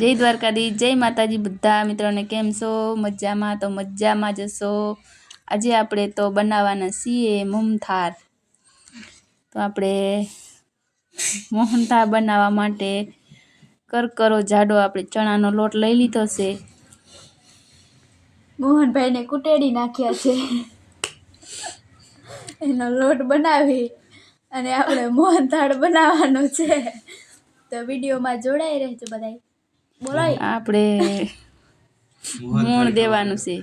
જય દ્વારકાધીશ, જય માતાજી બધા મિત્રોને કેમ છો? મજામાં? તો મજામાં જશો. આજે આપણે તો બનાવવાના છીએ મોહનથાળ. તો આપણે મોહનથાળ બનાવવા માટે કરકરો જાડો આપણે ચણાનો લોટ લઈ લીધો છે. મોહનભાઈને કુટેડી નાખ્યા છે. એનો લોટ બનાવી અને આપણે મોહનથાળ બનાવવાનો છે. તો વિડીયોમાં જોડાઈ રહેજો બધાય. બોલાય આપણે મોણ દેવાનું છે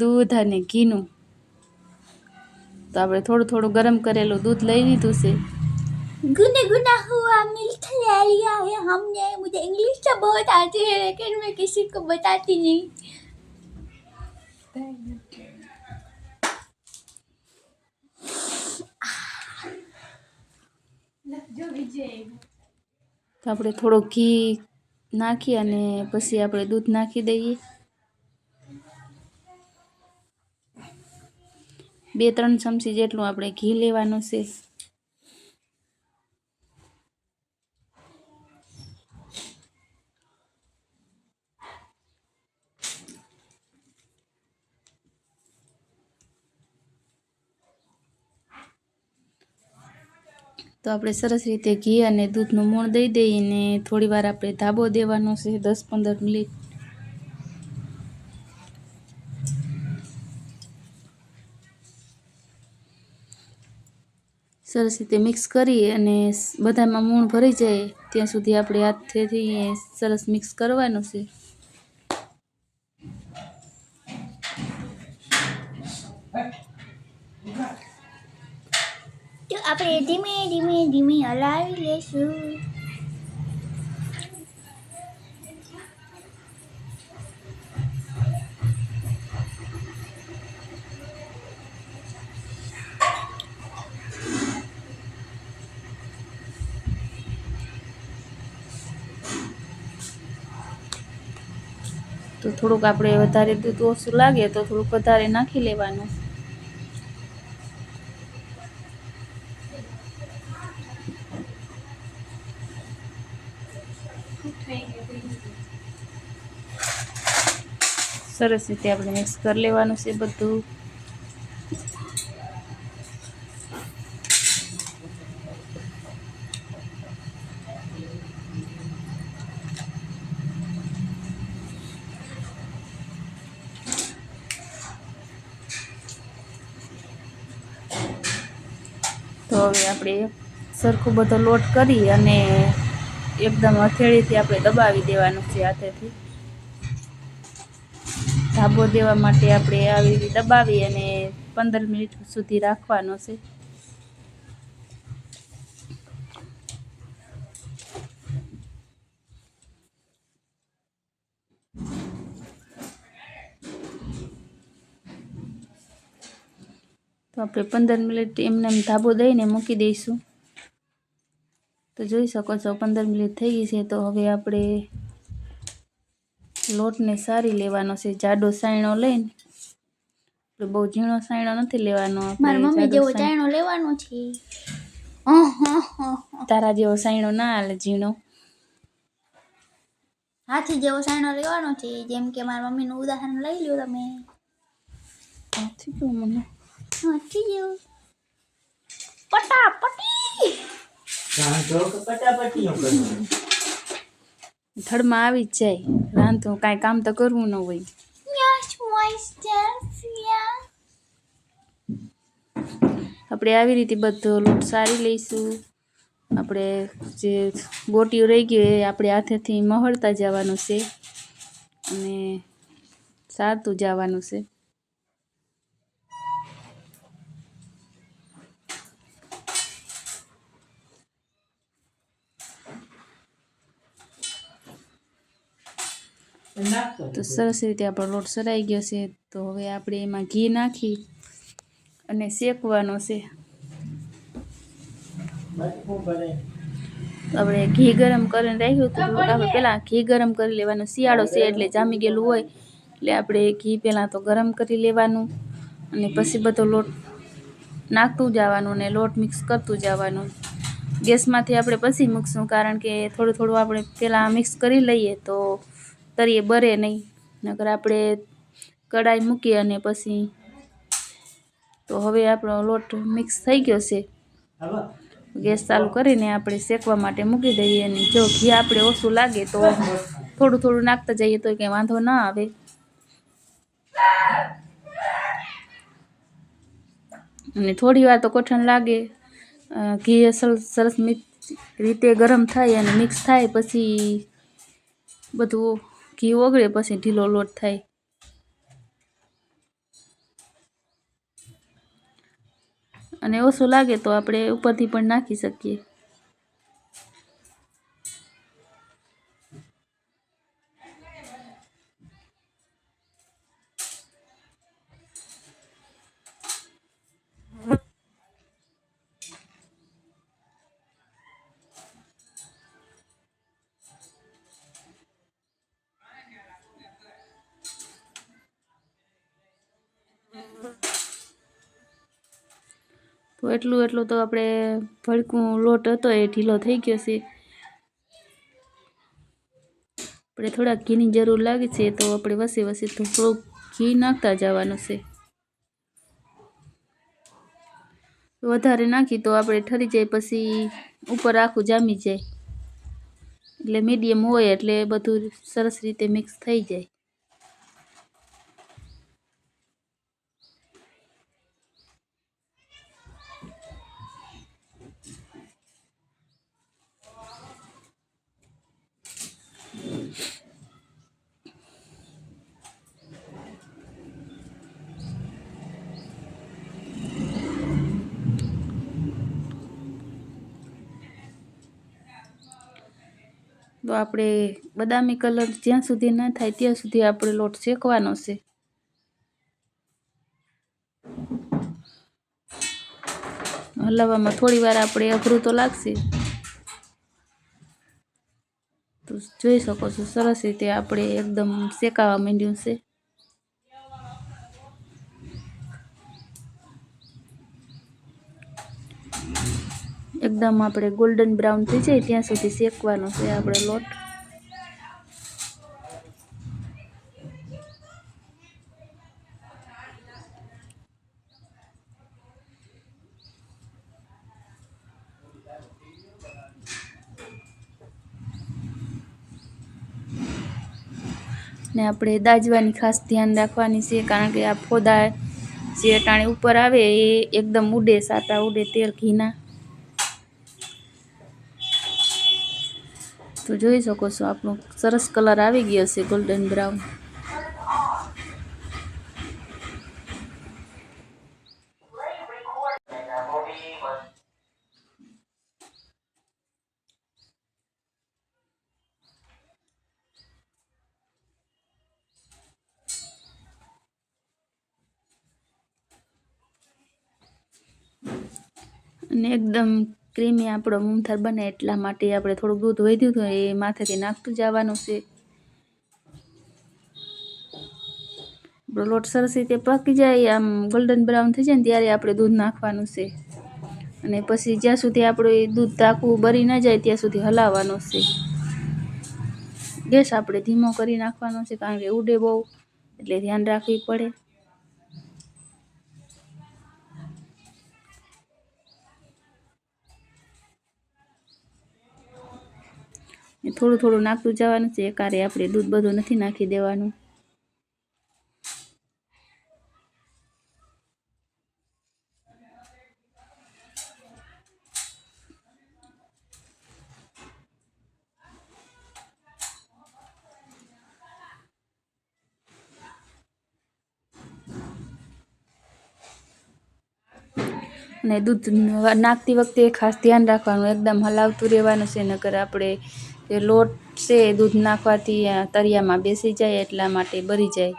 દૂધ અને ઘીનું. તો આપણે થોડું થોડું ગરમ કરેલું દૂધ લઈ લીધું છે. गुनगुना हुआ मिल्क ले लिया है हमने। मुझे इंग्लिश तो बहुत आती है लेकिन मैं किसी को बताती नहीं। તો આપણે થોડું ઘી નાખી અને પછી આપણે દૂધ નાખી દઈએ. 2-3 ચમચી જેટલું આપણે ઘી લેવાનું છે. તો આપણે સરસ રીતે ઘી અને દૂધનું મોણ દઈ દઈએ ને થોડી વાર આપણે ધાબો દેવાનો છે 10-15 મિનિટ. સરસ રીતે મિક્સ કરી અને બધામાં મૂણ ભરી જાય ત્યાં સુધી આપણે હાથેથી સરસ મિક્સ કરવાનું છે. તો આપણે ધીમે ધીમે ધીમે હલાવી લેશું. તો થોડુંક આપણે વધારે દૂધ ઓછું લાગે તો થોડુંક વધારે નાખી લેવાનું. સરસ રીતે આપણે મિક્સ કરી લેવાનું છે બધું. તો હવે આપણે સરખું બધો લોટ કરી અને એકદમ હથેળીથી આપણે દબાવી દેવાનું છે હાથેથી. ધાબો દેવા માટે આપણે આવી રીતે દબાવી અને 15 મિનિટ સુધી રાખવાનો છે. તો આપણે 15 મિનિટ એમને ધાબો દઈને મૂકી દઈશું. તો જોઈ શકો છો 15 મિનિટ થઈ ગઈ છે. તો હવે આપણે લોટને સારી લેવાનો છે જાડો સાયણો લઈને. આપણે બહુ ઝીણો સાયણો નથી લેવાનો. મારી મમ્મી જેવો ચાયણો લેવાનો છે. તારા જેવો સાયણો ના હાલે ઝીણો. હાથી જેવો સાયણો લેવાનો છે. જેમ કે મારી મમ્મીનું ઉદાહરણ લઈ લ્યો તમે. હાથી કેવું મને હાથી જેવો પટાપટી. થડમાં આવી જ જાય. રાંધવું કાંઈ કામ તો કરવું ન હોય. આપણે આવી રીતે બધો લોટ સારી લઈશું. આપણે જે ગોટીઓ રહી ગઈ એ આપણે હાથેથી મહળતા જવાનું છે અને સારતું જવાનું છે. તો સરસ રીતે આપણો લોટ સરાઈ ગયો છે. તો હવે આપણે એમાં ઘી નાખી અને શેકવાનો છે. આપણે ઘી ગરમ કરીને રાખ્યું હતું. આપણે પહેલાં ઘી ગરમ કરી લેવાનું. શિયાળો છે એટલે જામી ગયેલું હોય એટલે આપણે ઘી પહેલાં તો ગરમ કરી લેવાનું અને પછી બધો લોટ નાખતું જવાનું અને લોટ મિક્સ કરતું જવાનું. ગેસમાંથી આપણે પછી મૂકશું, કારણ કે થોડું થોડું આપણે પહેલાં મિક્સ કરી લઈએ તો તરીએ બરે નહીં. નકર આપણે કડાઈ મૂકી અને પછી તો હવે આપણો લોટ મિક્સ થઈ ગયો છે. ગેસ ચાલુ કરીને આપણે શેકવા માટે મૂકી દઈએ. અને જો ઘી આપણે ઓછું લાગે તો થોડું થોડું નાખતા જઈએ તો કંઈ વાંધો ના આવે. અને થોડી વાર તો કઠણ લાગે. ઘી સરસ રીતે ગરમ થાય અને મિક્સ થાય પછી બધું ઘી ઓગળે પછી ઢીલો લોટ થાય. અને ઓછું લાગે તો આપણે ઉપરથી પણ નાખી શકીએ. તો એટલું તો આપણે ભડકું લોટ હતો એ ઢીલો થઈ ગયો છે. આપણે થોડાક ઘીની જરૂર લાગે છે તો આપણે વસે થોડુંક ઘી નાખતા જવાનું છે. વધારે નાખી તો આપણે ઠરી જાય પછી ઉપર આખું જામી જાય. એટલે મીડિયમ હોય એટલે બધું સરસ રીતે મિક્સ થઈ જાય. તો આપણે બદામી કલર જ્યાં સુધી ના થાય ત્યાં સુધી આપણે લોટ શેકવાનો છે. હલાવવામાં થોડી વાર આપણે અઘરું તો લાગશે. તો જોઈ શકો છો સરસ રીતે આપણે એકદમ શેકાવા માંડ્યું છે. એકદમ આપણે ગોલ્ડન બ્રાઉન થઈ જાય ત્યાં સુધી શેકવાનો છે આપણે લોટ. ને આપણે દાજવાની ખાસ ધ્યાન રાખવાની છે, કારણ કે આ ફોદા જે અટાણે ઉપર આવે એ એકદમ ઉડે, સાટા ઉડે તેલ ઘીના. તો જોઈ શકો છો આપણો સરસ કલર આવી ગયો છે ગોલ્ડન બ્રાઉન. અને એકદમ ક્રીમી આપણો મૂંગથાર બને એટલા માટે આપણે થોડુંક દૂધ વધ્યું હતું એ માથેથી નાખતું જવાનું છે. આપણો લોટ સરસ રીતે પાકી જાય, આમ ગોલ્ડન બ્રાઉન થઈ જાય ને ત્યારે આપણે દૂધ નાખવાનું છે. અને પછી જ્યાં સુધી આપણું એ દૂધ ટાંકવું બળી ન જાય ત્યાં સુધી હલાવવાનું છે. ગેસ આપણે ધીમો કરી નાખવાનો છે, કારણ કે ઉડે બહુ એટલે ધ્યાન રાખવી પડે. થોડું થોડું નાખતું જવાનું છે, એકારે આપણે દૂધ બધું નથી નાખી દેવાનું. અને દૂધ નાખતી વખતે ખાસ ધ્યાન રાખવાનું, એકદમ હલાવતું રહેવાનું છે, નકર આપણે જે લોટ છે દૂધ નાખવાથી તરિયામાં બેસી જાય એટલા માટે બળી જાય.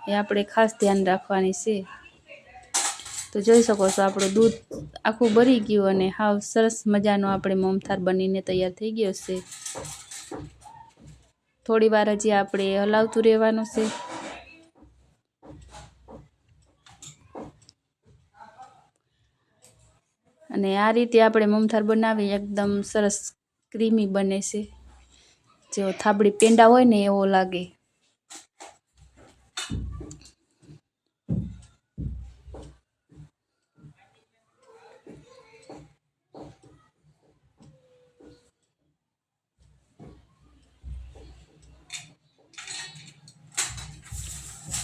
એ આપણે ખાસ ધ્યાન રાખવાની છે. તો જોઈ શકો છો આપણું દૂધ આખું બળી ગયું અને હાવ સરસ મજાનો આપણે મોહનથાળ બનીને તૈયાર થઈ ગયો છે. થોડી વાર હજી આપણે હલાવતું રહેવાનું છે. અને આ રીતે આપણે મોહનથાળ બનાવી એકદમ સરસ ક્રીમી બને છે, જેવો થાબડી પેંડા હોય ને એવો લાગે.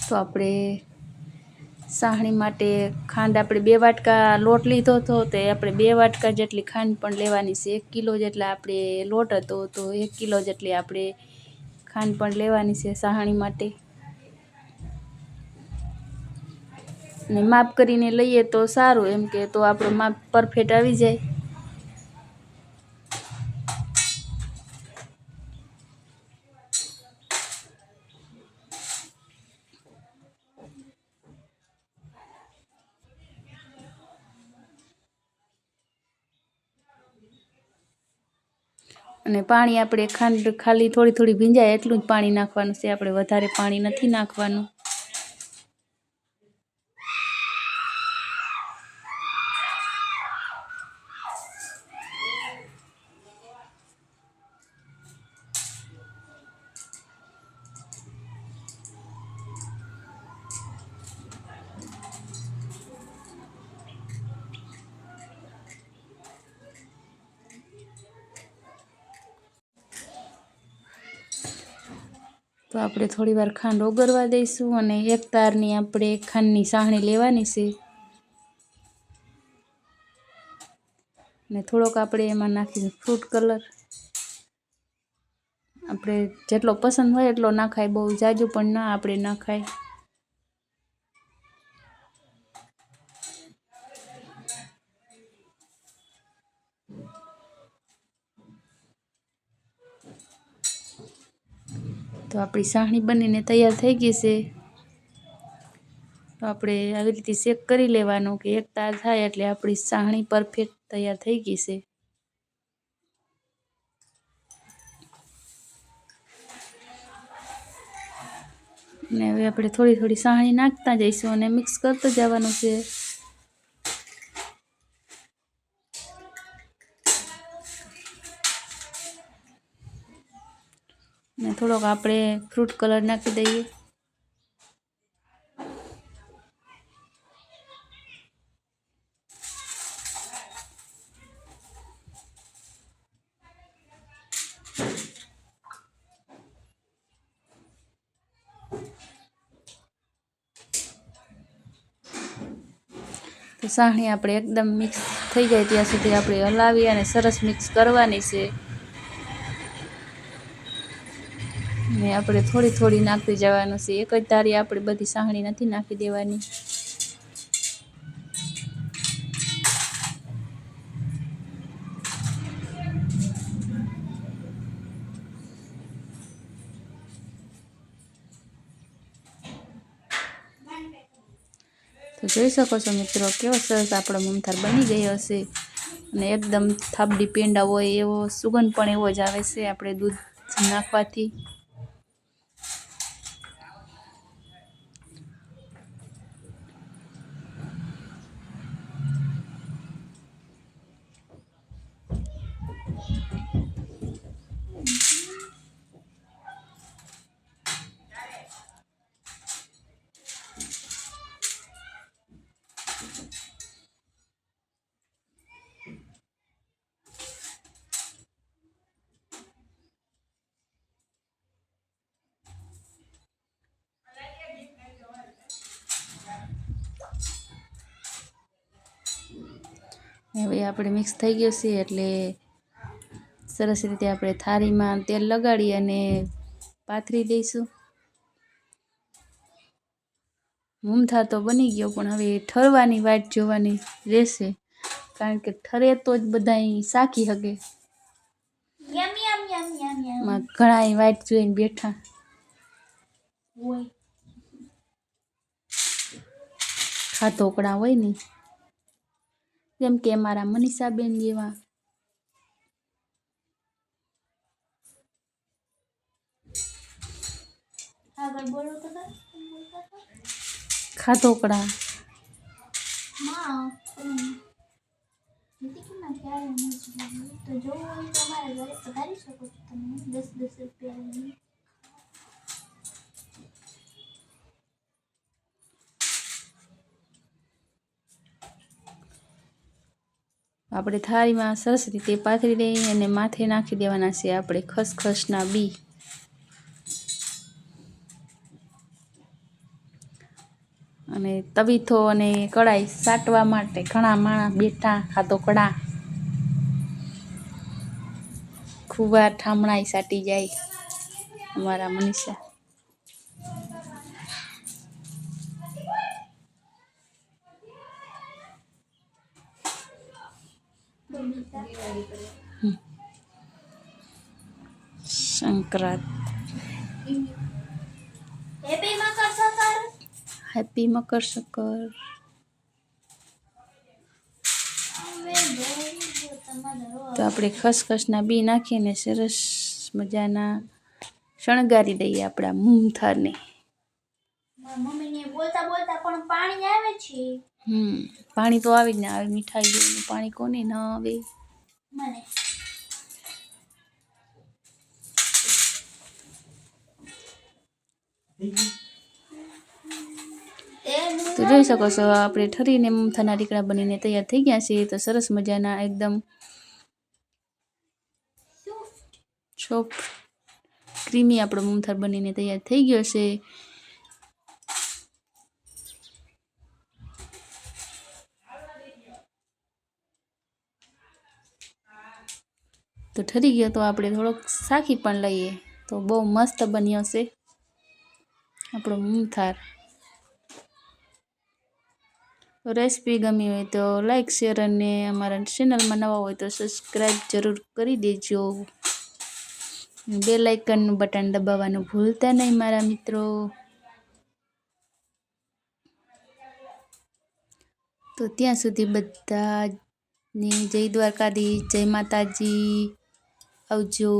તો આપણે સાહણી માટે ખાંડ આપણે 2 વાટકા લોટ લીધો હતો, તો આપણે 2 વાટકા જેટલી ખાંડ પણ લેવાની છે. 1 કિલો જેટલા આપણે લોટ હતો તો 1 કિલો જેટલી આપણે ખાંડ પણ લેવાની છે સાહણી માટે. અને માપ કરીને લઈએ તો સારું, એમ કે તો આપણું માપ પરફેક્ટ આવી જાય. અને પાણી આપણે ખાંડ ખાલી થોડી થોડી ભીંજાય એટલું જ પાણી નાખવાનું છે, આપણે વધારે પાણી નથી નાખવાનું. તો આપણે થોડી વાર ખાંડ ઓગળવા દઈશું અને એક તારની આપણે ખાંડની સાહણી લેવાની છે. અને થોડોક આપણે એમાં નાખીશું ફ્રૂટ કલર. આપણે જેટલો પસંદ હોય એટલો નાખાય, બહુ જાજુ પણ ના આપણે નાખાય. તો આપણી સાહણી બનીને તૈયાર થઈ ગઈ છે. તો આપણે આવી રીતે ચેક કરી લેવાનું કે એક તાર થાય એટલે આપણી સાહણી પરફેક્ટ તૈયાર થઈ ગઈ છે. ને હવે આપણે થોડી થોડી સાહણી નાખતા જઈશું અને મિક્સ કરતા જવાનું છે. ને થોડોક આપણે ફ્રૂટ કલર નાખી દઈએ. તો સાહણી આપણે એકદમ મિક્સ થઈ જાય ત્યાં સુધી આપણે હલાવી અને સરસ મિક્સ કરવાની છે. ને આપણે થોડી થોડી નાખતી જવાનું છે, એક જ તારી આપણે બધી સાહણી નથી નાખી દેવાની. તો જોઈ શકો છો મિત્રો, કેવો સરસ આપણો મોહનથાળ બની ગયો હશે. અને એકદમ થાબડી પેંડા હોય એવો સુગંધ પણ એવો જ આવે છે આપણે દૂધ નાખવાથી. હવે આપણે મિક્સ થઈ ગયું છે એટલે સરસ રીતે આપણે થાળીમાં તેલ લગાડી અને પાથરી દઈશું. મોહનથાળ તો બની ગયો, પણ હવે ઠરવાની વાટ જોવાની રહેશે, કારણ કે ઠરે તો જ બધાય શાકી શકે. યમ યમ યમ યમ યમ. ઘણા વાટ જોઈને બેઠા હોય. ખાધોકડા હોય ને, જેમ કે અમારા મનીષાબેન જેવા. આગળ બોલો તો ખાધોકડા. ક્યારે નથી જોયું. તો જોવું હોય તો અમારા ઘરે પધારી શકો છો તમે 10-10 રૂપિયા લઈને. આપણે થાળીમાં સરસ રીતે પાથરી દઈએ અને માથે નાખી દેવાના છે આપણે ખસખસના બી. અને તવીથો અને કડાઈ સાટવા માટે ઘણા માણસ બેઠા ખાતો કડા ખૂબ વાર ઠામણાઈ સાટી જાય અમારા મનીષા. સંક્રાંત હેપી મકર સંક્રાંત. હેપી મકર સંક્રાંત. તો આપણે ખસખસના બી નાખીને સરસ મજાના શણગારી દઈએ આપણા મૂંગથાળને. મમ્મીને બોલતા બોલતા પણ પાણી આવે છે. પાણી તો આવે જ ને, આવે મીઠાઈ જેવું પાણી કોને ન આવે. મને તો જોઈ શકો છો આપણે ઠરીને મૂંગથાળના ઢીકડા બનીને તૈયાર થઈ ગયા છે. તો સરસ મજાના એકદમ સોફ્ટ ક્રીમી આપણો મૂંગથાળ બનીને તૈયાર થઈ ગયો છે. તો ઠરી ગયો તો આપણે થોડોક શાકી પણ લઈએ. તો બહુ મસ્ત બન્યો છે આપણો મૂંગથાળ. રેસીપી ગમી હોય તો લાઈક શેર અને અમારા ચેનલમાં નવા હોય તો સબસ્ક્રાઈબ જરૂર કરી દેજો. બેલ આઇકનનું બટન દબાવવાનું ભૂલતા નહીં મારા મિત્રો. તો ત્યાં સુધી બધાને જય દ્વારકાધીશ, જય માતાજી, આવજો.